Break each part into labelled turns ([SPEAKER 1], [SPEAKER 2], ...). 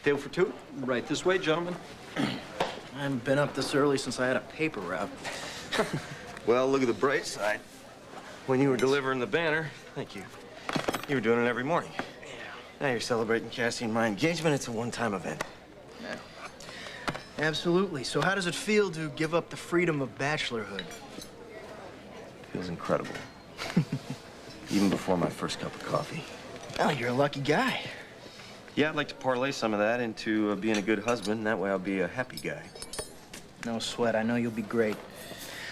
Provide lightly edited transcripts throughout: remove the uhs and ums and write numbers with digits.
[SPEAKER 1] Table for two? Right this way, gentlemen.
[SPEAKER 2] I haven't been up this early since I had a paper route.
[SPEAKER 1] Well, look at the bright side. When you were delivering the banner, thank you, you were doing it every morning. Yeah. Now you're celebrating Cassie and my engagement. It's a one-time event.
[SPEAKER 2] Yeah. Absolutely. So how does it feel to give up the freedom of bachelorhood?
[SPEAKER 1] Feels incredible. Even before my first cup of coffee.
[SPEAKER 2] Oh, you're a lucky guy.
[SPEAKER 1] Yeah, I'd like to parlay some of that into being a good husband. That way I'll be a happy guy.
[SPEAKER 2] No sweat. I know you'll be great.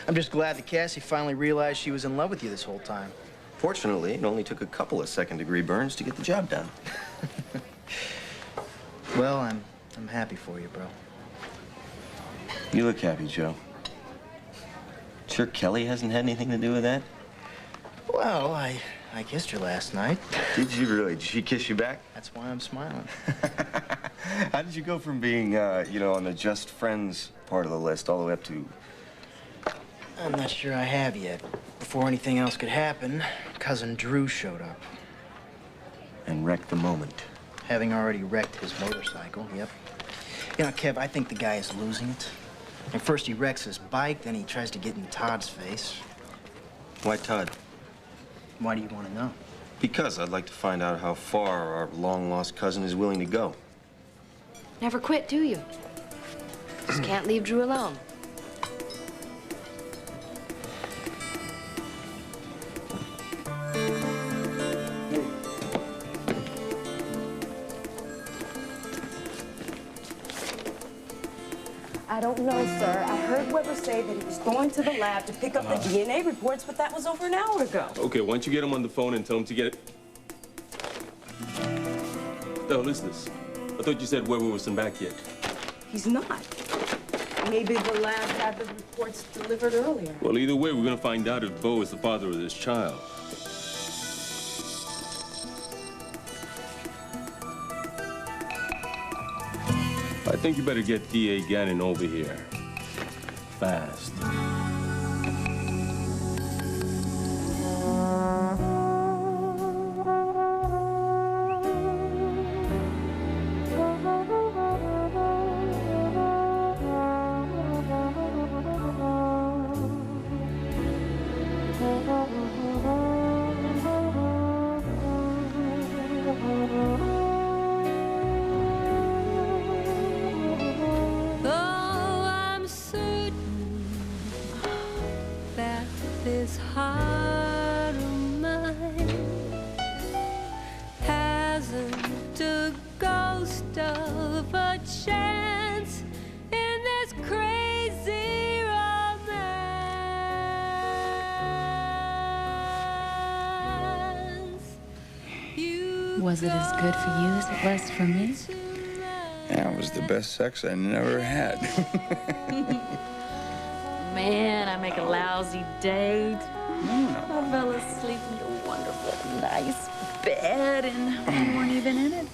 [SPEAKER 2] I'm just glad that Cassie finally realized she was in love with you this whole time.
[SPEAKER 1] Fortunately, it only took a couple of second-degree burns to get the job done.
[SPEAKER 2] Well, I'm happy for you, bro.
[SPEAKER 1] You look happy, Joe. Sure Kelly hasn't had anything to do with that?
[SPEAKER 2] Well, I kissed her last night.
[SPEAKER 1] Did you really? Did she kiss you back?
[SPEAKER 2] That's why I'm smiling.
[SPEAKER 1] How did you go from being, you know, on the just friends part of the list all the way up to...
[SPEAKER 2] I'm not sure I have yet. Before anything else could happen, Cousin Drew showed up.
[SPEAKER 1] And wrecked the moment.
[SPEAKER 2] Having already wrecked his motorcycle, yep. You know, Kev, I think the guy is losing it. And first he wrecks his bike, then he tries to get in Todd's face.
[SPEAKER 1] Why Todd?
[SPEAKER 2] Why do you want to know?
[SPEAKER 1] Because I'd like to find out how far our long-lost cousin is willing to go.
[SPEAKER 3] Never quit, do you? Just can't leave Drew alone.
[SPEAKER 4] I don't know, sir. I heard Weber say that he was going to the lab to pick up the DNA reports, but that was over an hour ago.
[SPEAKER 5] Okay, why don't you get him on the phone and tell him to get it? Oh, listen this. I thought you said Weber wasn't back yet.
[SPEAKER 4] He's not. Maybe the lab had the reports delivered earlier.
[SPEAKER 5] Well, either way, we're gonna find out if Bo is the father of this child. I think you better get D.A. Gannon over here. Fast.
[SPEAKER 6] This heart of mine hasn't a ghost of a chance in this crazy romance.
[SPEAKER 7] Was it as good for you as it was for me?
[SPEAKER 8] Yeah, it was the best sex I never had.
[SPEAKER 7] Man, I make a lousy date. I fell asleep in a wonderful, nice bed, and we weren't even in it.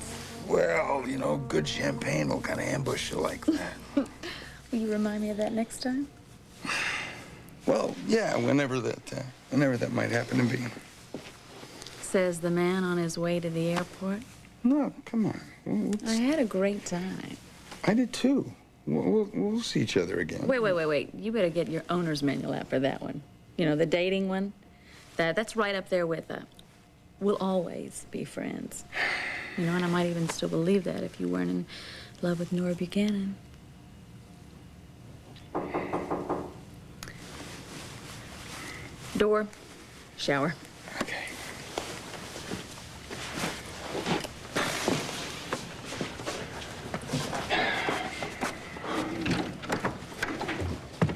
[SPEAKER 8] Well, you know, good champagne will kind of ambush you like that.
[SPEAKER 7] Will you remind me of that next time?
[SPEAKER 8] Well, yeah, whenever that might happen to be.
[SPEAKER 7] Says the man on his way to the airport.
[SPEAKER 8] No, come on.
[SPEAKER 7] I had a great time.
[SPEAKER 8] I did too. We'll see each other again.
[SPEAKER 7] Wait. You better get your owner's manual out for that one. You know, the dating one. That's right up there with we'll always be friends. You know, and I might even still believe that if you weren't in love with Nora Buchanan. Door, shower.
[SPEAKER 8] Okay.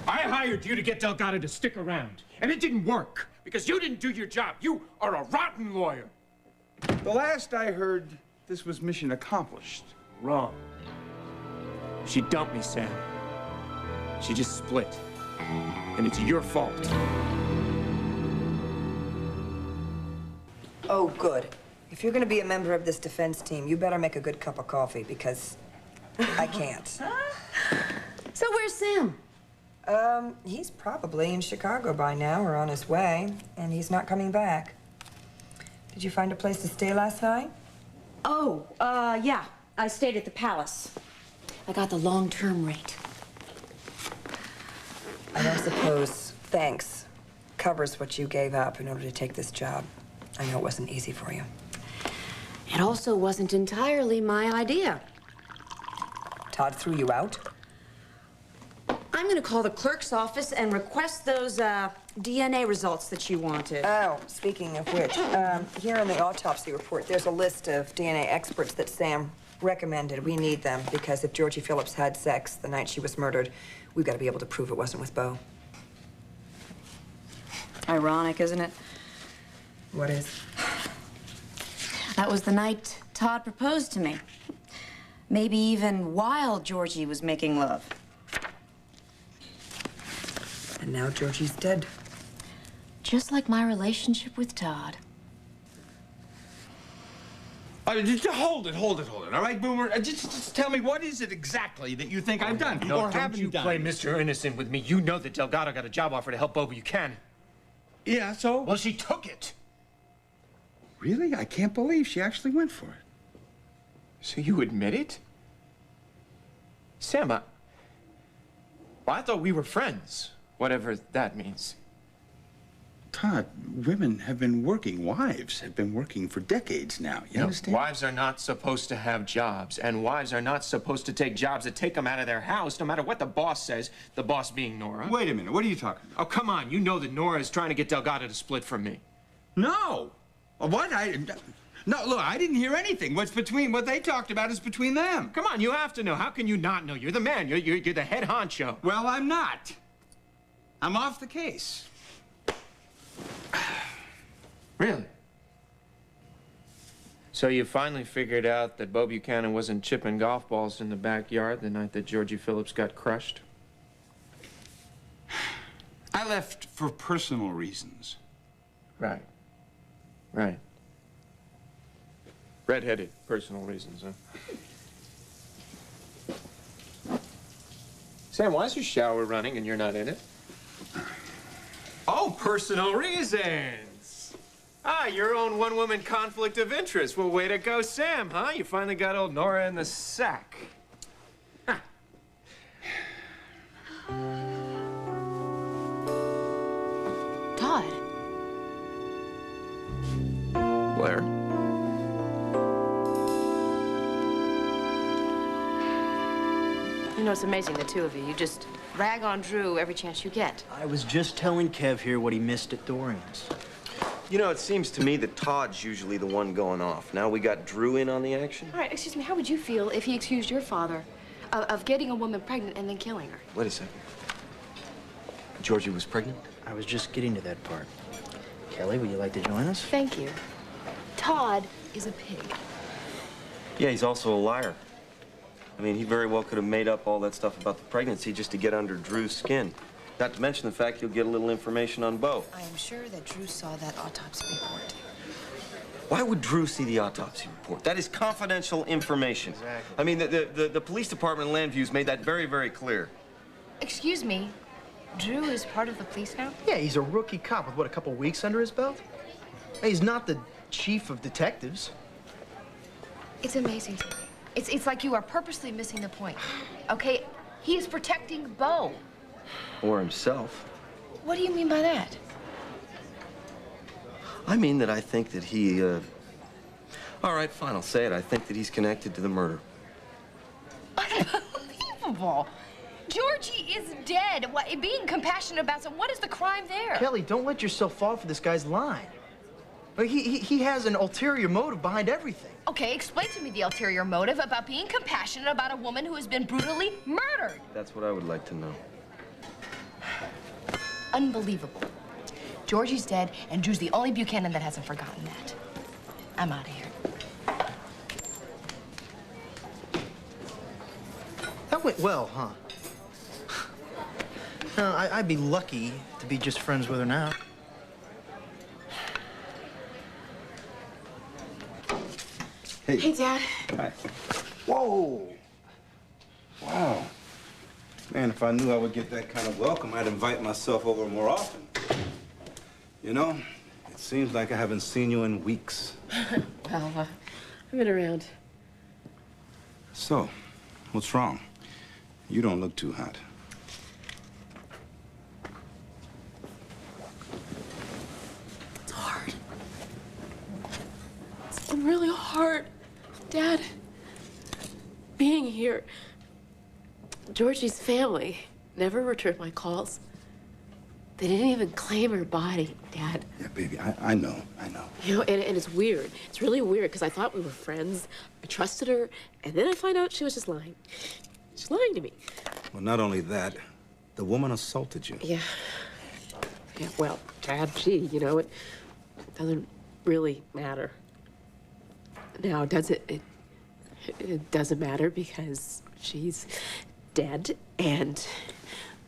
[SPEAKER 9] I hired you to get Delgado to stick around, and it didn't work because you didn't do your job. You are a rotten lawyer.
[SPEAKER 8] The last I heard, this was mission accomplished.
[SPEAKER 9] Wrong. She dumped me, Sam. She just split. And it's your fault.
[SPEAKER 10] Oh, good. If you're gonna be a member of this defense team, you better make a good cup of coffee, because I can't.
[SPEAKER 4] So where's Sam?
[SPEAKER 10] He's probably in Chicago by now, or on his way, and he's not coming back. Did you find a place to stay last night?
[SPEAKER 4] Oh, yeah. I stayed at the Palace. I got the long-term rate.
[SPEAKER 10] I don't suppose thanks covers what you gave up in order to take this job. I know it wasn't easy for you.
[SPEAKER 3] It also wasn't entirely my idea.
[SPEAKER 10] Todd threw you out?
[SPEAKER 4] I'm gonna call the clerk's office and request those DNA results that you wanted.
[SPEAKER 10] Oh, speaking of which, here in the autopsy report, there's a list of DNA experts that Sam recommended. We need them because if Georgie Phillips had sex the night she was murdered, we've got to be able to prove it wasn't with Beau.
[SPEAKER 4] Ironic, isn't it?
[SPEAKER 10] What is?
[SPEAKER 4] That was the night Todd proposed to me. Maybe even while Georgie was making love.
[SPEAKER 10] And now Georgie's dead.
[SPEAKER 4] Just like my relationship with Todd.
[SPEAKER 8] Just hold it, all right, Boomer? Just tell me, what is it exactly that you think I've done
[SPEAKER 9] No,
[SPEAKER 8] or
[SPEAKER 9] don't
[SPEAKER 8] haven't
[SPEAKER 9] you
[SPEAKER 8] done?
[SPEAKER 9] play Mr. Innocent with me. You know that Delgado got a job offer to help Beau Buchanan.
[SPEAKER 8] Yeah, so?
[SPEAKER 9] Well, she took it.
[SPEAKER 8] Really? I can't believe she actually went for it.
[SPEAKER 9] So you admit it? Sam, I thought we were friends, whatever that means.
[SPEAKER 8] Todd, women have been working, wives have been working for decades now. You understand?
[SPEAKER 9] Wives are not supposed to have jobs, and wives are not supposed to take jobs that take them out of their house, no matter what the boss says, the boss being Nora.
[SPEAKER 8] Wait a minute, what are you talking about?
[SPEAKER 9] Oh, come on. You know that Nora is trying to get Delgado to split from me.
[SPEAKER 8] No! What? No, look, I didn't hear anything. What they talked about is between them.
[SPEAKER 9] Come on, you have to know. How can you not know? You're the man. You're the head honcho.
[SPEAKER 8] Well, I'm not. I'm off the case.
[SPEAKER 9] Really? So you finally figured out that Beau Buchanan wasn't chipping golf balls in the backyard the night that Georgie Phillips got crushed?
[SPEAKER 8] I left for personal reasons.
[SPEAKER 9] Right. Right. Red-headed personal reasons, huh? Sam, why is your shower running and you're not in it? Oh, personal reasons. Ah, your own one-woman conflict of interest. Well, way to go, Sam, huh? You finally got old Nora in the sack. Huh.
[SPEAKER 3] Todd.
[SPEAKER 9] Blair?
[SPEAKER 3] You know, it's amazing, the two of you. You just rag on Drew every chance you get.
[SPEAKER 2] I was just telling Kev here what he missed at Dorian's.
[SPEAKER 1] You know, it seems to me that Todd's usually the one going off. Now we got Drew in on the action.
[SPEAKER 3] All right, excuse me, how would you feel if he accused your father of getting a woman pregnant and then killing her?
[SPEAKER 1] Wait a second. Georgie was pregnant?
[SPEAKER 2] I was just getting to that part. Kelly, would you like to join us?
[SPEAKER 3] Thank you. Todd is a pig.
[SPEAKER 1] Yeah, he's also a liar. I mean, he very well could have made up all that stuff about the pregnancy just to get under Drew's skin. Not to mention the fact he'll get a little information on Beau.
[SPEAKER 3] I am sure that Drew saw that autopsy report.
[SPEAKER 1] Why would Drew see the autopsy report? That is confidential information.
[SPEAKER 2] Exactly.
[SPEAKER 1] I mean, the police department in Landview's made that very, very clear.
[SPEAKER 3] Excuse me, Drew is part of the police now?
[SPEAKER 2] Yeah, he's a rookie cop with, what, a couple weeks under his belt? Hey, he's not the chief of detectives.
[SPEAKER 3] It's amazing to me. It's like you are purposely missing the point. Okay, he is protecting Beau.
[SPEAKER 1] Or himself.
[SPEAKER 3] What do you mean by that?
[SPEAKER 1] I mean that I think that he, all right, fine, I'll say it. I think that he's connected to the murder.
[SPEAKER 3] Unbelievable. Georgie is dead. Being compassionate about some, what is the crime there?
[SPEAKER 2] Kelly, don't let yourself fall for this guy's line. Like, he has an ulterior motive behind everything.
[SPEAKER 3] Okay, explain to me the ulterior motive about being compassionate about a woman who has been brutally murdered.
[SPEAKER 1] That's what I would like to know.
[SPEAKER 3] Unbelievable. Georgie's dead, and Drew's the only Buchanan that hasn't forgotten that. I'm out of here.
[SPEAKER 2] That went well, huh? No, I'd be lucky to be just friends with her now.
[SPEAKER 3] Hey, Dad.
[SPEAKER 8] Hi. Whoa! Wow. Man, if I knew I would get that kind of welcome, I'd invite myself over more often. You know, it seems like I haven't seen you in weeks.
[SPEAKER 3] Well, I've been around.
[SPEAKER 8] So, what's wrong? You don't look too hot.
[SPEAKER 11] It's hard. It's been really hard. Dad, being here. Georgie's family never returned my calls. They didn't even claim her body, Dad.
[SPEAKER 8] Yeah, baby, I know.
[SPEAKER 11] You know, and it's weird. It's really weird because I thought we were friends. I trusted her, and then I find out she was just lying. She's lying to me.
[SPEAKER 8] Well, not only that, the woman assaulted you.
[SPEAKER 11] Yeah. Yeah, well, Dad, gee, you know, it doesn't really matter. Now, does it? It doesn't matter because she's dead, and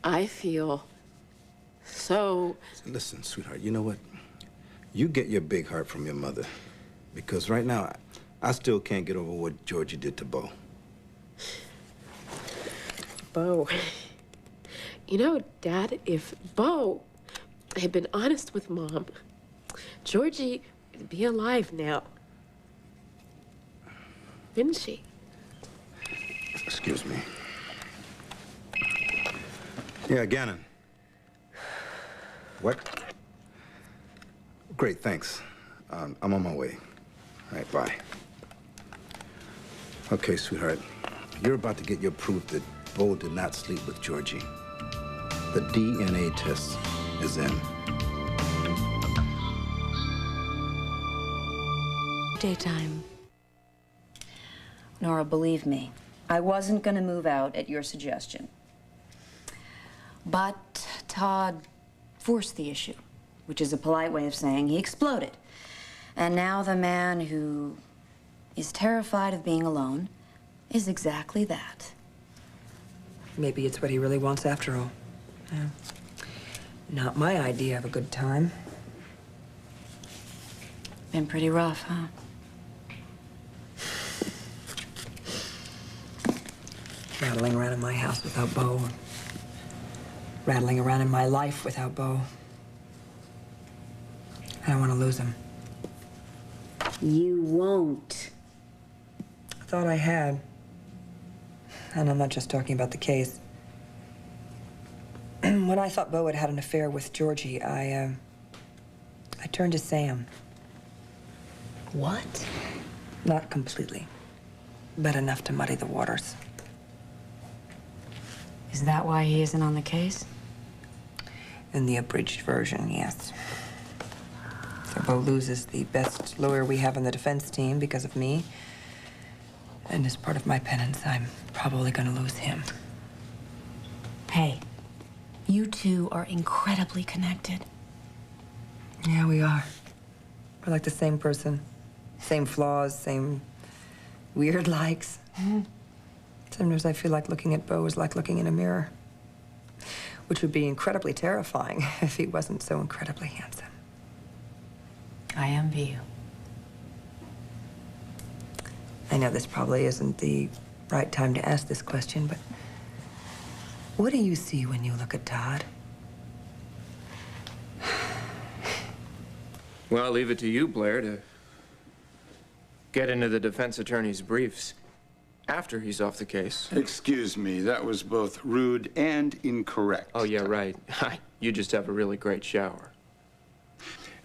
[SPEAKER 11] I feel so...
[SPEAKER 8] Listen, sweetheart, you know what? You get your big heart from your mother. Because right now, I still can't get over what Georgie did to Bo.
[SPEAKER 11] Bo. You know, Dad, if Bo had been honest with Mom, Georgie would be alive now. Didn't she?
[SPEAKER 8] Excuse me. Yeah, Gannon. What? Great, thanks. I'm on my way. All right, bye. Okay, sweetheart. You're about to get your proof that Bo did not sleep with Georgie. The DNA test is in.
[SPEAKER 4] Daytime. Nora, believe me, I wasn't going to move out at your suggestion. But Todd forced the issue, which is a polite way of saying he exploded. And now the man who is terrified of being alone is exactly that.
[SPEAKER 10] Maybe it's what he really wants after all. Yeah. Not my idea of a good time.
[SPEAKER 4] Been pretty rough, huh?
[SPEAKER 10] Rattling around in my house without Bo. Rattling around in my life without Bo. I don't want to lose him.
[SPEAKER 4] You won't.
[SPEAKER 10] I thought I had. And I'm not just talking about the case. When I thought Bo had had an affair with Georgie, I turned to Sam.
[SPEAKER 4] What?
[SPEAKER 10] Not completely, but enough to muddy the waters.
[SPEAKER 4] Is that why he isn't on the case?
[SPEAKER 10] In the abridged version, yes. So Bo loses the best lawyer we have on the defense team because of me. And as part of my penance, I'm probably gonna lose him.
[SPEAKER 4] Hey, you two are incredibly connected.
[SPEAKER 10] Yeah, we are. We're like the same person. Same flaws, same weird likes. Sometimes I feel like looking at Bo is like looking in a mirror. Which would be incredibly terrifying if he wasn't so incredibly handsome.
[SPEAKER 4] I envy you.
[SPEAKER 10] I know this probably isn't the right time to ask this question, but what do you see when you look at Todd?
[SPEAKER 9] Well, I'll leave it to you, Blair, to get into the defense attorney's briefs after he's off the case.
[SPEAKER 12] Excuse me, that was both rude and incorrect.
[SPEAKER 9] Oh, yeah, right. You just have a really great shower.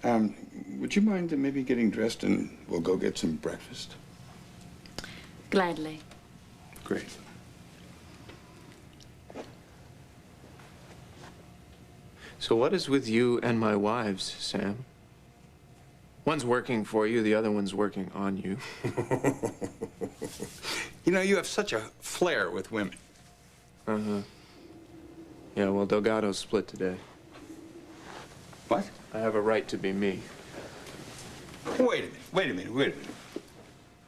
[SPEAKER 12] Would you mind maybe getting dressed and we'll go get some breakfast?
[SPEAKER 7] Gladly.
[SPEAKER 12] Great.
[SPEAKER 9] So what is with you and my wives, Sam? One's working for you, the other one's working on you.
[SPEAKER 12] You know, you have such a flair with women.
[SPEAKER 9] Uh-huh. Yeah, well, Delgado's split today.
[SPEAKER 12] What?
[SPEAKER 9] I have a right to be me.
[SPEAKER 12] Wait a minute.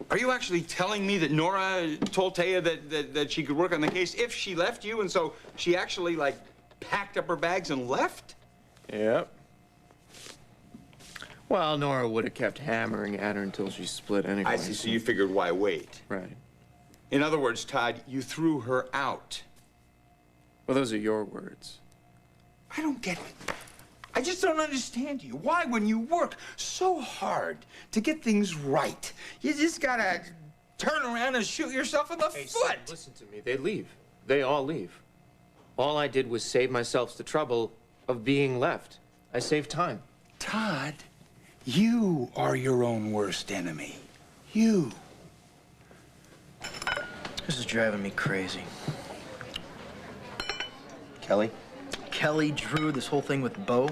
[SPEAKER 12] Are you actually telling me that Nora told Taya that she could work on the case if she left you, and so she actually, like, packed up her bags and left?
[SPEAKER 9] Yep. Well, Nora would have kept hammering at her until she split anyway.
[SPEAKER 12] I see, so you figured why wait?
[SPEAKER 9] Right.
[SPEAKER 12] In other words, Todd, you threw her out.
[SPEAKER 9] Well, those are your words.
[SPEAKER 12] I don't get it. I just don't understand you. Why, when you work so hard to get things right, you just gotta turn around and shoot yourself in the
[SPEAKER 9] Hey,
[SPEAKER 12] foot.
[SPEAKER 9] Sam, listen to me. They leave. They all leave. All I did was save myself the trouble of being left. I saved time.
[SPEAKER 12] Todd, you are your own worst enemy. You.
[SPEAKER 2] This is driving me crazy.
[SPEAKER 1] Kelly?
[SPEAKER 2] Kelly, Drew, this whole thing with Bo.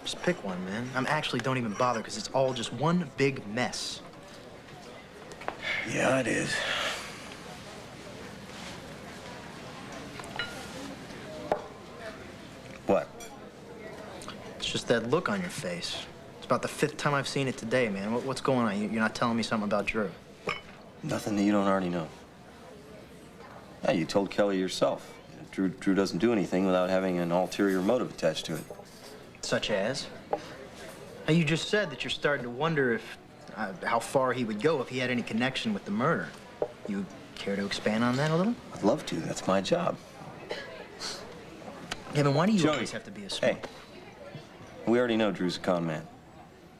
[SPEAKER 2] Just pick one, man. Don't even bother, because it's all just one big mess.
[SPEAKER 1] Yeah, it is. What?
[SPEAKER 2] It's just that look on your face. It's about the 5th time I've seen it today, man. What's going on? You're not telling me something about Drew?
[SPEAKER 1] Nothing that you don't already know. Yeah, you told Kelly yourself. Drew doesn't do anything without having an ulterior motive attached to it.
[SPEAKER 2] Such as? Now, you just said that you're starting to wonder if, how far he would go if he had any connection with the murder. You care to expand on that a little?
[SPEAKER 1] I'd love to. That's my job.
[SPEAKER 2] Kevin, why do you
[SPEAKER 1] Joey,
[SPEAKER 2] always have to be a smart?
[SPEAKER 1] Hey, we already know Drew's a con man.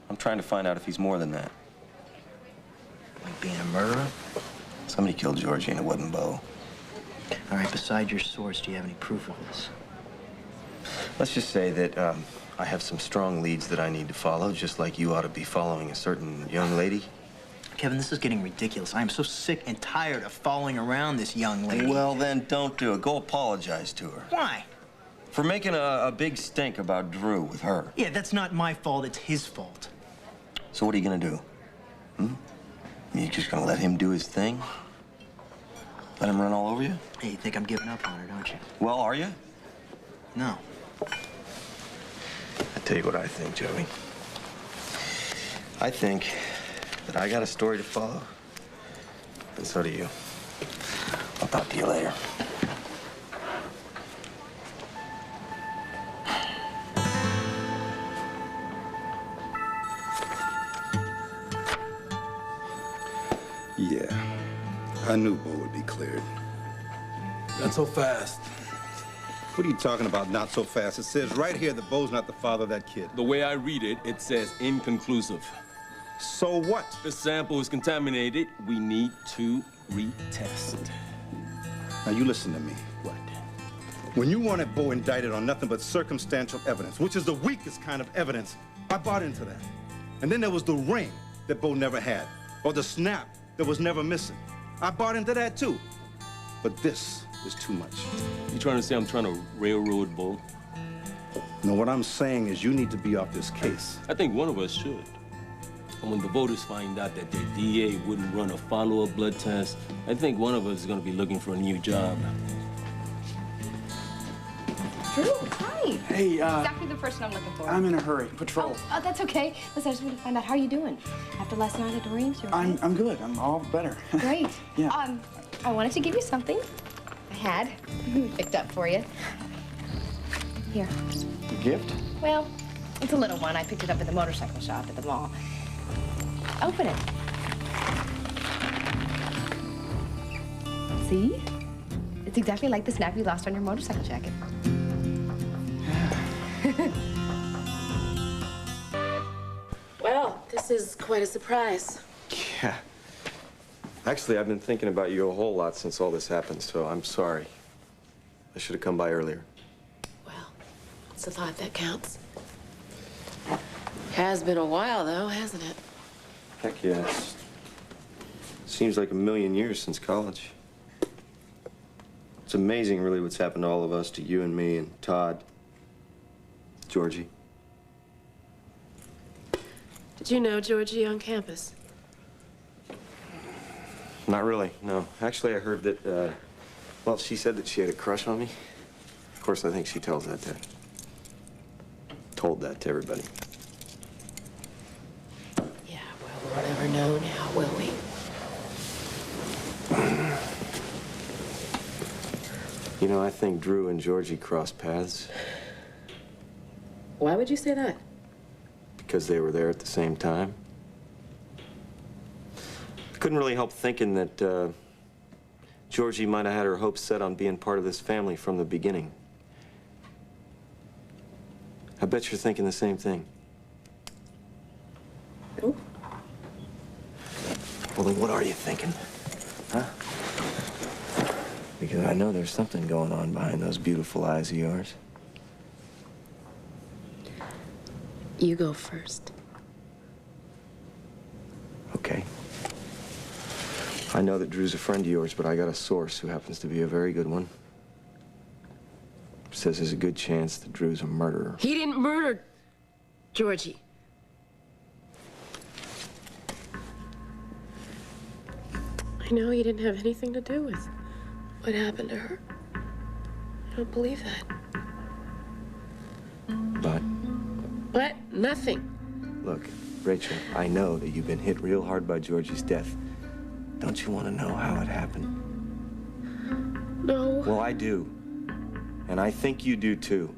[SPEAKER 1] I'm trying to find out if he's more than that.
[SPEAKER 2] Like being a murderer?
[SPEAKER 1] Somebody killed Georgie and it wasn't Bo.
[SPEAKER 2] All right, besides your source, do you have any proof of this?
[SPEAKER 1] Let's just say that I have some strong leads that I need to follow, just like you ought to be following a certain young lady.
[SPEAKER 2] Kevin, this is getting ridiculous. I am so sick and tired of following around this young lady.
[SPEAKER 1] Well, then don't do it. Go apologize to her.
[SPEAKER 2] Why?
[SPEAKER 1] For making a big stink about Drew with her.
[SPEAKER 2] Yeah, that's not my fault. It's his fault.
[SPEAKER 1] So what are you gonna do? You just gonna let him do his thing? Let him run all over you?
[SPEAKER 2] Hey, you think I'm giving up on her, don't you?
[SPEAKER 1] Well, are you?
[SPEAKER 2] No.
[SPEAKER 1] I tell you what I think, Joey. I think that I got a story to follow, and so do you. I'll talk to you later.
[SPEAKER 8] Yeah, I knew Bo would be cleared.
[SPEAKER 5] Not so fast.
[SPEAKER 8] What are you talking about, not so fast? It says right here that Bo's not the father of that kid.
[SPEAKER 5] The way I read it, it says inconclusive.
[SPEAKER 8] So what?
[SPEAKER 5] The sample is contaminated. We need to retest.
[SPEAKER 8] Now, you listen to me.
[SPEAKER 5] What?
[SPEAKER 8] When you wanted Bo indicted on nothing but circumstantial evidence, which is the weakest kind of evidence, I bought into that. And then there was the ring that Bo never had, or the snap that was never missing. I bought into that, too. But this is too much.
[SPEAKER 5] You trying to say I'm trying to railroad Bo?
[SPEAKER 8] No, what I'm saying is you need to be off this case.
[SPEAKER 5] I think one of us should. And when the voters find out that their DA wouldn't run a follow-up blood test, I think one of us is going to be looking for a new job.
[SPEAKER 3] Drew, hi.
[SPEAKER 13] Hey,
[SPEAKER 3] Exactly the person I'm looking for.
[SPEAKER 13] I'm in a hurry. Patrol.
[SPEAKER 3] Oh, that's okay. Listen, I just want to find out how you doing. After last night at Doreen's, you're okay?
[SPEAKER 13] I'm good. I'm all better.
[SPEAKER 3] Great.
[SPEAKER 13] Yeah.
[SPEAKER 3] I wanted to give you something. I had picked up for you. Here.
[SPEAKER 13] A gift?
[SPEAKER 3] Well, it's a little one. I picked it up at the motorcycle shop at the mall. Open it. See? It's exactly like the snap you lost on your motorcycle jacket.
[SPEAKER 11] Well, this is quite a surprise.
[SPEAKER 1] Yeah. Actually, I've been thinking about you a whole lot since all this happened, so I'm sorry. I should have come by earlier.
[SPEAKER 11] Well, it's the thought that counts. Has been a while, though, hasn't it?
[SPEAKER 1] Heck yes. Seems like a million years since college. It's amazing, really, what's happened to all of us, to you and me and Todd, Georgie.
[SPEAKER 11] Did you know Georgie on campus?
[SPEAKER 1] Not really, no. Actually, I heard that, well, she said that she had a crush on me. Of course, I think she told that to everybody.
[SPEAKER 11] Yeah, well, we'll never know now, will we?
[SPEAKER 1] You know, I think Drew and Georgie crossed paths
[SPEAKER 11] Why would you say that?
[SPEAKER 1] because they were there at the same time. I couldn't really help thinking that Georgie might have had her hopes set on being part of this family from the beginning. I bet you're thinking the same thing.
[SPEAKER 11] Oh.
[SPEAKER 1] Well, then what are you thinking? Huh? Because I know there's something going on behind those beautiful eyes of yours.
[SPEAKER 11] You go first.
[SPEAKER 1] Okay. I know that Drew's a friend of yours, but I got a source who happens to be a very good one. Says there's a good chance that Drew's a murderer.
[SPEAKER 11] He didn't murder Georgie. I know he didn't have anything to do with what happened to her. I don't believe that. But nothing.
[SPEAKER 1] Look, Rachel, I know that you've been hit real hard by Georgie's death. Don't you want to know how it happened?
[SPEAKER 11] No.
[SPEAKER 1] Well, I do. And I think you do, too.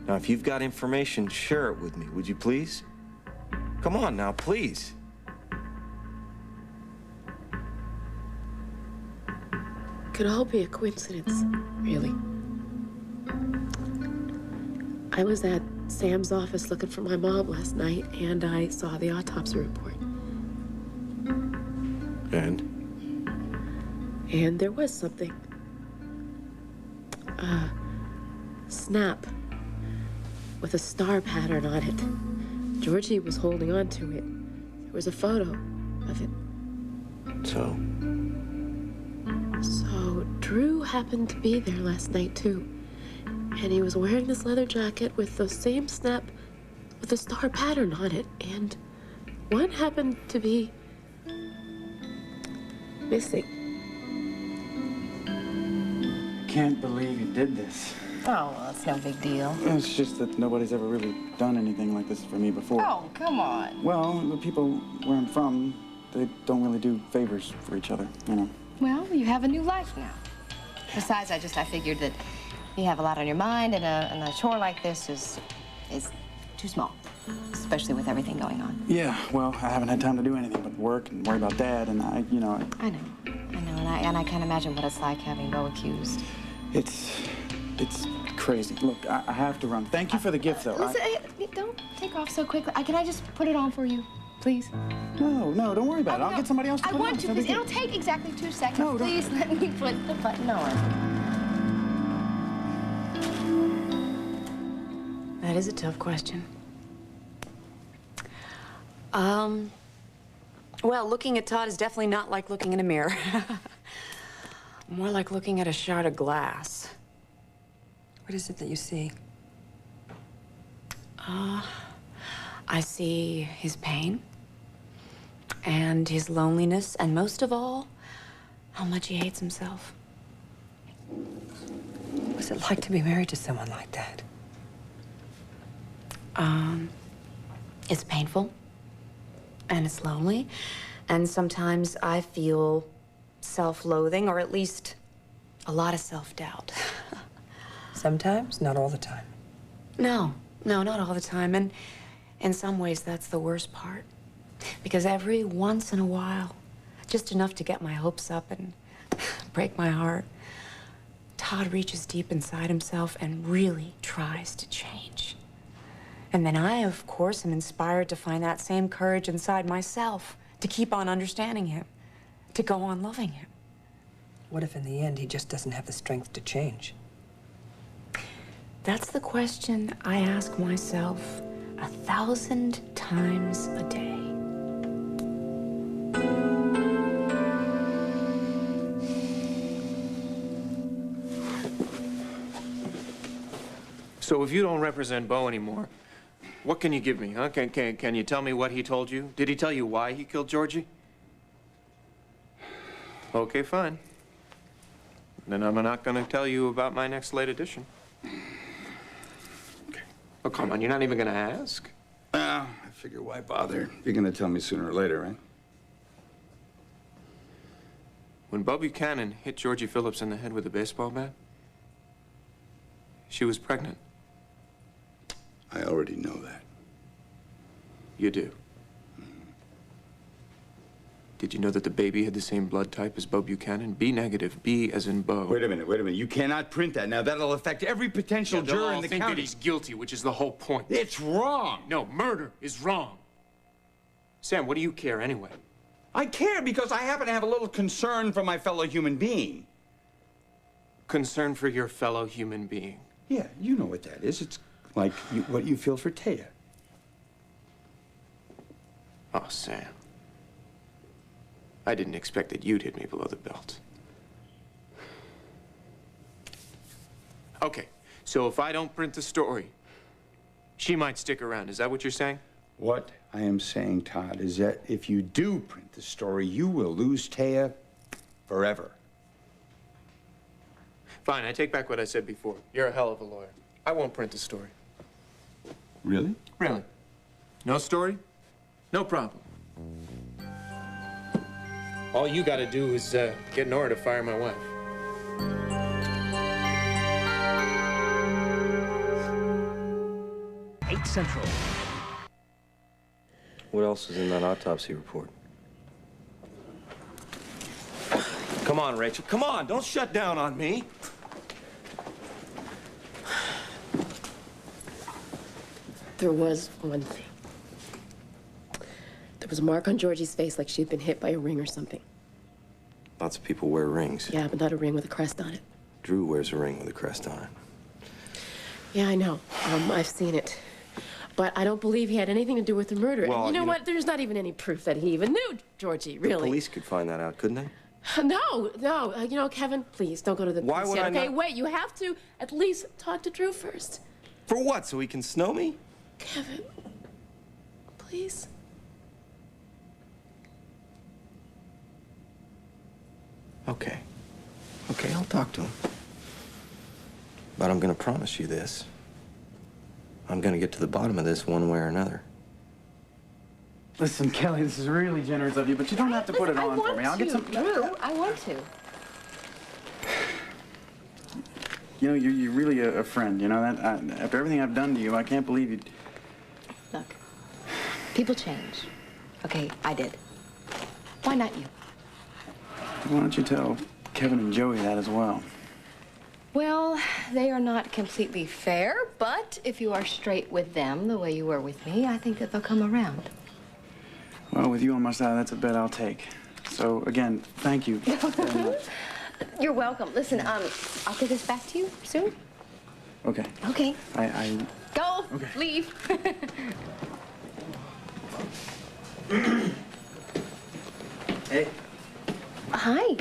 [SPEAKER 1] Now, if you've got information, share it with me, would you please? Come on now, please.
[SPEAKER 11] Could all be a coincidence, really. I was at Sam's office looking for my mom last night, and I saw the autopsy report.
[SPEAKER 1] And?
[SPEAKER 11] And there was something. A snap with a star pattern on it. Georgie was holding on to it. There was a photo of it.
[SPEAKER 1] So?
[SPEAKER 11] So Drew happened to be there last night, too. And he was wearing this leather jacket with the same snap with the star pattern on it. And one happened to be missing.
[SPEAKER 13] Can't believe you did this.
[SPEAKER 4] Oh, well, it's no big deal.
[SPEAKER 13] It's just that nobody's ever really done anything like this for me before.
[SPEAKER 4] Oh, come on.
[SPEAKER 13] Well, the people where I'm from, they don't really do favors for each other, you know.
[SPEAKER 3] Well, you have a new life now. Besides, I figured that you have a lot on your mind, and a chore like this is too small, especially with everything going on.
[SPEAKER 13] Yeah, well, I haven't had time to do anything but work and worry about Dad, and I know,
[SPEAKER 3] and I can't imagine what it's like having Bo accused.
[SPEAKER 13] It's crazy. Look, I have to run. Thank you for the gift, though.
[SPEAKER 3] Listen, don't take off so quickly. Can I just put it on for you, please?
[SPEAKER 13] No, don't worry about it. I'll get somebody else to put it on.
[SPEAKER 3] I want to, because it'll take exactly 2 seconds.
[SPEAKER 13] No, don't.
[SPEAKER 3] Please let me put the button on.
[SPEAKER 4] That is a tough question. Well, looking at Todd is definitely not like looking in a mirror. More like looking at a shard of glass.
[SPEAKER 10] What is it that you see?
[SPEAKER 4] I see his pain and his loneliness, and most of all, how much he hates himself.
[SPEAKER 10] What's it like to be married to someone like that?
[SPEAKER 4] It's painful, and it's lonely, and sometimes I feel self-loathing, or at least a lot of self-doubt.
[SPEAKER 10] Sometimes, not all the time.
[SPEAKER 4] No, not all the time, and in some ways that's the worst part. Because every once in a while, just enough to get my hopes up and break my heart, Todd reaches deep inside himself and really tries to change. And then I, of course, am inspired to find that same courage inside myself, to keep on understanding him, to go on loving him.
[SPEAKER 10] What if in the end he just doesn't have the strength to change?
[SPEAKER 4] That's the question I ask myself 1,000 times a day.
[SPEAKER 9] So if you don't represent Bo anymore, what can you give me, huh? Can you tell me what he told you? Did he tell you why he killed Georgie? Okay, fine. Then I'm not going to tell you about my next late edition. Okay. Oh, come on, you're not even going to ask?
[SPEAKER 8] I figure why bother? You're gonna tell me sooner or later, right?
[SPEAKER 9] When Bo Buchanan hit Georgie Phillips in the head with a baseball bat, she was pregnant.
[SPEAKER 8] I already know that.
[SPEAKER 9] You do? Did you know that the baby had the same blood type as Bo Buchanan? B negative, B as in Bo.
[SPEAKER 8] Wait a minute. You cannot print that. Now, that'll affect every potential juror in the
[SPEAKER 9] think
[SPEAKER 8] county.
[SPEAKER 9] that he's guilty, which is the whole point.
[SPEAKER 8] It's wrong.
[SPEAKER 9] No, murder is wrong. Sam, what do you care anyway?
[SPEAKER 12] I care because I happen to have a little concern for my fellow human being.
[SPEAKER 9] Concern for your fellow human being.
[SPEAKER 12] Yeah, you know what that is. It's like what you feel for Taya.
[SPEAKER 9] Oh, Sam. I didn't expect that you'd hit me below the belt. Okay, so if I don't print the story, she might stick around. Is that what you're saying?
[SPEAKER 12] What I am saying, Todd, is that if you do print the story, you will lose Taya forever.
[SPEAKER 9] Fine, I take back what I said before. You're a hell of a lawyer. I won't print the story.
[SPEAKER 12] Really?
[SPEAKER 9] Really. No story? No problem. All you gotta do is get Nora to fire my wife.
[SPEAKER 2] Central.
[SPEAKER 1] What else is in that autopsy report? Come on, Rachel. Come on. Don't shut down on me.
[SPEAKER 11] There was one thing. There was a mark on Georgie's face like she'd been hit by a ring or something.
[SPEAKER 1] Lots of people wear rings.
[SPEAKER 11] Yeah, but not a ring with a crest on it.
[SPEAKER 1] Drew wears a ring with a crest on it.
[SPEAKER 11] Yeah, I know. I've seen it. But I don't believe he had anything to do with the murder.
[SPEAKER 1] Well,
[SPEAKER 11] you know what? There's not even any proof that he even knew Georgie, really.
[SPEAKER 1] The police could find that out, couldn't they?
[SPEAKER 11] No. You know, Kevin, please don't go to the police
[SPEAKER 1] Why would
[SPEAKER 11] yet.
[SPEAKER 1] I
[SPEAKER 11] Okay,
[SPEAKER 1] not?
[SPEAKER 11] wait. You have to at least talk to Drew first.
[SPEAKER 1] For what? So he can snow me?
[SPEAKER 11] Kevin, please.
[SPEAKER 1] Okay. Okay, I'll talk to him. But I'm gonna promise you this. I'm gonna get to the bottom of this one way or another.
[SPEAKER 13] Listen, Kelly, this is really generous of you, but you don't have to put it on for me. I'll get some.
[SPEAKER 3] Drew, I want to.
[SPEAKER 13] You know, you're really a friend. You know that. After everything I've done to you, I can't believe you.
[SPEAKER 3] Look, people change. Okay, I did. Why not you?
[SPEAKER 13] Why don't you tell Kevin and Joey that as well?
[SPEAKER 3] Well, they are not completely fair, but if you are straight with them the way you were with me, I think that they'll come around.
[SPEAKER 13] Well, with you on my side, that's a bet I'll take. So, again, thank you very much.
[SPEAKER 3] You're welcome. Listen, I'll get this back to you soon.
[SPEAKER 13] Okay.
[SPEAKER 3] Okay.
[SPEAKER 13] I
[SPEAKER 3] Go.
[SPEAKER 13] Okay.
[SPEAKER 3] Leave.
[SPEAKER 2] Hey.
[SPEAKER 3] Hi.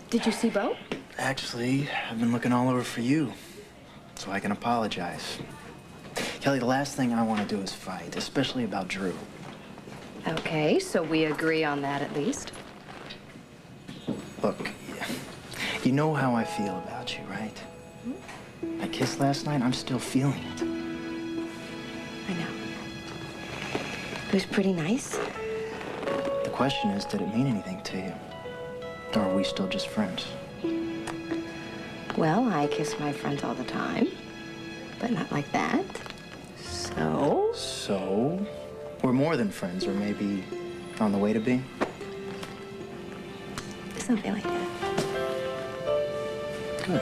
[SPEAKER 3] Did you see Bo?
[SPEAKER 2] Actually, I've been looking all over for you, so I can apologize. Kelly, the last thing I want to do is fight, especially about Drew.
[SPEAKER 3] Okay, so we agree on that at least.
[SPEAKER 2] Look, you know how I feel about you, right? That kiss last night, I'm still feeling it.
[SPEAKER 3] I know. It was pretty nice.
[SPEAKER 2] The question is, did it mean anything to you? Or are we still just friends?
[SPEAKER 3] Well, I kiss my friends all the time, but not like that. So?
[SPEAKER 2] So, we're more than friends, or maybe on the way to be?
[SPEAKER 3] Something like that.
[SPEAKER 2] Good.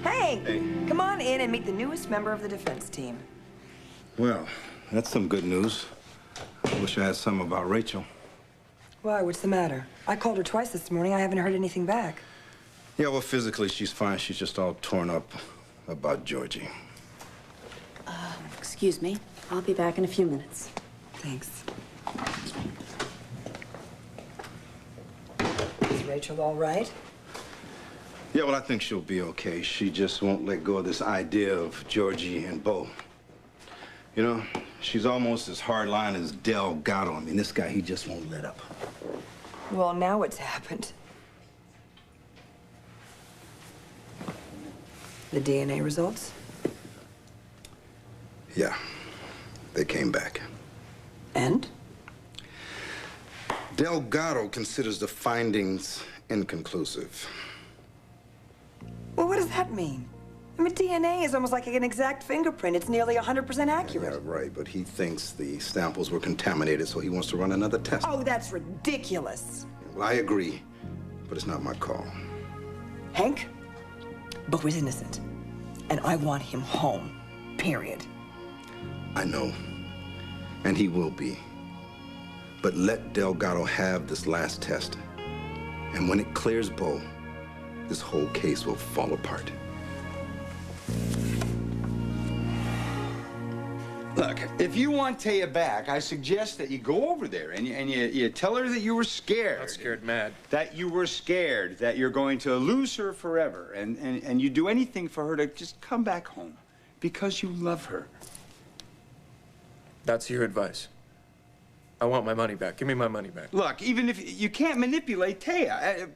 [SPEAKER 10] Hey, come on in and meet the newest member of the defense team.
[SPEAKER 8] Well, that's some good news. I wish I had some about Rachel.
[SPEAKER 10] Why, what's the matter? I called her twice this morning. I haven't heard anything back.
[SPEAKER 8] Yeah, well, physically, she's fine. She's just all torn up about Georgie.
[SPEAKER 4] Excuse me. I'll be back in a few minutes.
[SPEAKER 10] Thanks. Is Rachel all right?
[SPEAKER 8] Yeah, well, I think she'll be okay. She just won't let go of this idea of Georgie and Bo. You know, she's almost as hardline as Delgado. I mean, this guy, he just won't let up.
[SPEAKER 10] Well, now what's happened? The DNA results?
[SPEAKER 8] Yeah, they came back.
[SPEAKER 10] And?
[SPEAKER 8] Delgado considers the findings inconclusive.
[SPEAKER 10] Well, what does that mean? I mean, DNA is almost like an exact fingerprint. It's nearly 100% accurate.
[SPEAKER 8] Yeah, right, but he thinks the samples were contaminated, so he wants to run another test.
[SPEAKER 10] Oh, that's ridiculous.
[SPEAKER 8] Well, I agree, but it's not my call.
[SPEAKER 10] Hank, Bo is innocent, and I want him home, period.
[SPEAKER 8] I know, And he will be. But let Delgado have this last test. And when it clears Bo, this whole case will fall apart.
[SPEAKER 12] Look, if you want Taya back, I suggest that you go over there and you tell her that you were scared.
[SPEAKER 9] Not scared mad.
[SPEAKER 12] That you were scared that you're going to lose her forever. And you do anything for her to just come back home because you love her.
[SPEAKER 9] That's your advice. I want my money back. Give me my money back.
[SPEAKER 12] Look, even if you can't manipulate Taya,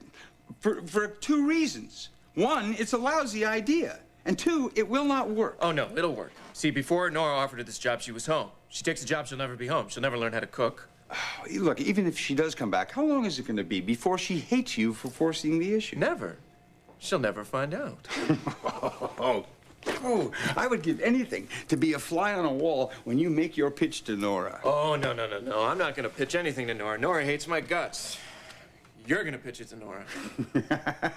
[SPEAKER 12] for two reasons. One, it's a lousy idea. And two, it will not work.
[SPEAKER 9] Oh, no, it'll work. See, before Nora offered her this job, she was home. She takes a job, she'll never be home. She'll never learn how to cook.
[SPEAKER 12] Look, even if she does come back, how long is it going to be before she hates you for forcing the issue?
[SPEAKER 9] Never. She'll never find out.
[SPEAKER 12] Oh, I would give anything to be a fly on a wall when you make your pitch to Nora.
[SPEAKER 9] Oh, no. I'm not going to pitch anything to Nora. Nora hates my guts. You're going to pitch it to Nora.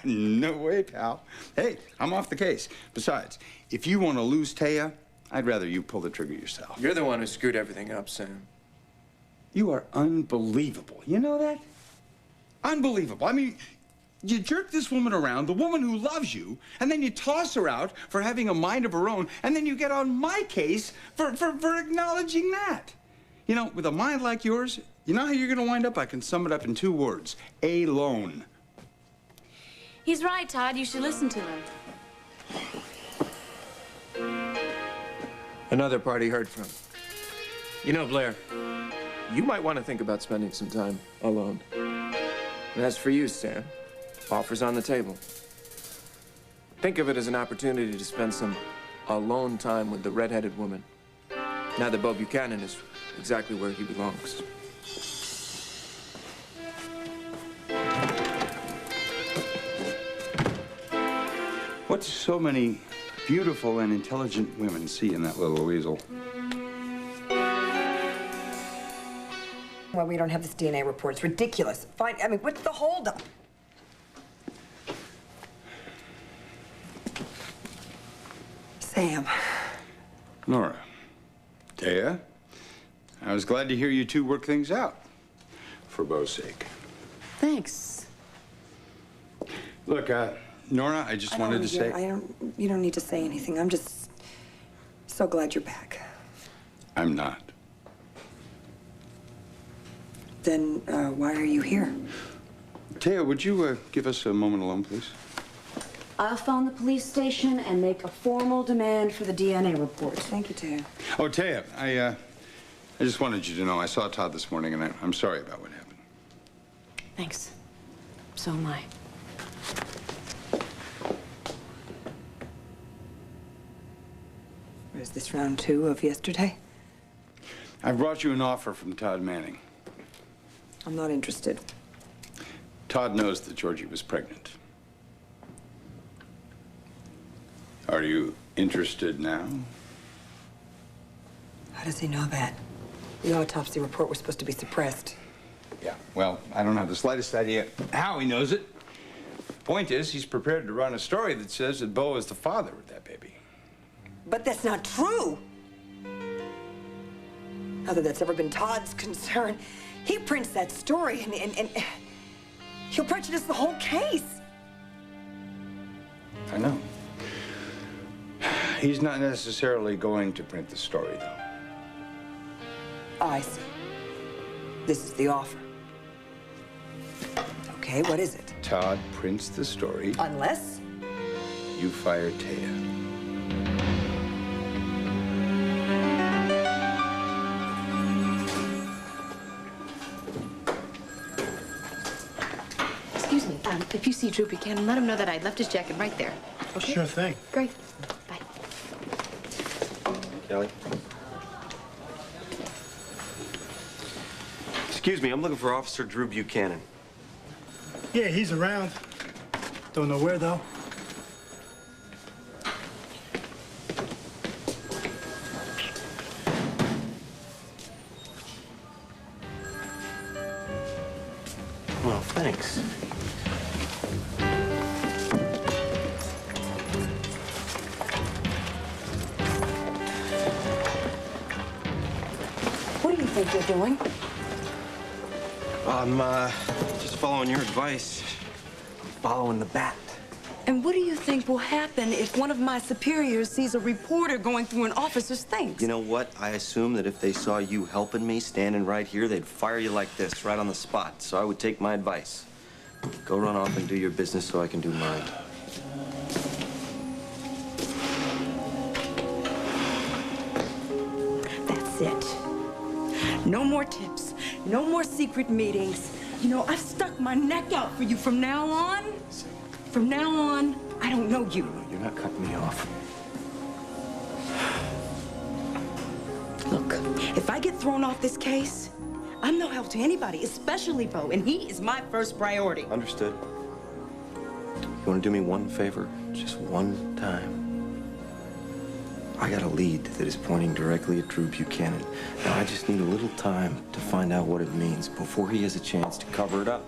[SPEAKER 12] No way, pal. Hey, I'm off the case. Besides, if you want to lose Taya, I'd rather you pull the trigger yourself.
[SPEAKER 9] You're the one who screwed everything up, Sam.
[SPEAKER 12] You are unbelievable. You know that? Unbelievable. I mean, you jerk this woman around, the woman who loves you, and then you toss her out for having a mind of her own, and then you get on my case for acknowledging that. You know, with a mind like yours, you know how you're going to wind up? I can sum it up in 2 words. Alone.
[SPEAKER 7] He's right, Todd. You should listen to him.
[SPEAKER 9] Another party heard from. You know, Blair, you might want to think about spending some time alone. And as for you, Sam, offers on the table. Think of it as an opportunity to spend some alone time with the red-headed woman. Now that Bo Buchanan is exactly where he belongs.
[SPEAKER 12] What do so many beautiful and intelligent women see in that little weasel?
[SPEAKER 10] Well, we don't have this DNA report. It's ridiculous. Fine. I mean, what's the holdup? Sam.
[SPEAKER 12] Nora. Taya. I was glad to hear you two work things out. For Bo's sake.
[SPEAKER 4] Thanks.
[SPEAKER 12] Look, Nora, I just wanted to say...
[SPEAKER 10] You don't need to say anything. I'm just so glad you're back.
[SPEAKER 12] I'm not.
[SPEAKER 10] Then, why are you here?
[SPEAKER 12] Taya, would you give us a moment alone, please?
[SPEAKER 4] I'll phone the police station and make a formal demand for the DNA report.
[SPEAKER 10] Thank you, Taya.
[SPEAKER 12] Oh, Taya, I just wanted you to know I saw Todd this morning, and I'm sorry about what happened.
[SPEAKER 4] Thanks. So am I.
[SPEAKER 10] Was this round 2 of yesterday?
[SPEAKER 12] I brought you an offer from Todd Manning.
[SPEAKER 10] I'm not interested.
[SPEAKER 12] Todd knows that Georgie was pregnant. Are you interested now?
[SPEAKER 10] How does he know that? The autopsy report was supposed to be suppressed.
[SPEAKER 12] Yeah, well, I don't have the slightest idea how he knows it. Point is, he's prepared to run a story that says that Bo is the father of that baby.
[SPEAKER 10] But that's not true. Not that that's ever been Todd's concern. He prints that story and he'll prejudice the whole case.
[SPEAKER 12] I know. He's not necessarily going to print the story, though.
[SPEAKER 10] Oh, I see. This is the offer. Okay, what is it?
[SPEAKER 12] Todd prints the story.
[SPEAKER 10] Unless?
[SPEAKER 12] You fire Taya.
[SPEAKER 3] Excuse me, if you see Drew Buchanan, let him know that I left his jacket right there. Okay?
[SPEAKER 2] Sure thing.
[SPEAKER 3] Great. Bye.
[SPEAKER 1] Kelly? Excuse me, I'm looking for Officer Drew Buchanan.
[SPEAKER 14] Yeah, he's around. Don't know where, though.
[SPEAKER 1] Well, thanks.
[SPEAKER 10] What are you think you're doing?
[SPEAKER 1] I'm just following your advice. I'm following the bat.
[SPEAKER 15] And what do you think will happen if one of my superiors sees a reporter going through an officer's things?
[SPEAKER 1] You know what? I assume that if they saw you helping me, standing right here, they'd fire you like this, right on the spot. So I would take my advice. Go run off and do your business so I can do mine.
[SPEAKER 15] That's it. No more tips. No more secret meetings. You know, I've stuck my neck out for you from now on. From now on, I don't know you.
[SPEAKER 1] You're not cutting me off.
[SPEAKER 15] Look, if I get thrown off this case, I'm no help to anybody, especially Bo, and he is my first priority.
[SPEAKER 1] Understood. You want to do me one favor? Just one time. I got a lead that is pointing directly at Drew Buchanan. Now, I just need a little time to find out what it means before he has a chance to cover it up.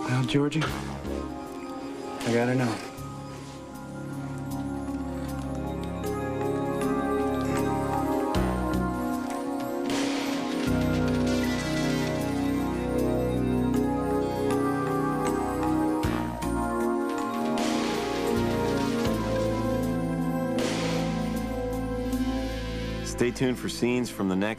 [SPEAKER 13] Well, Georgie, I gotta know.
[SPEAKER 1] Stay tuned for scenes from the next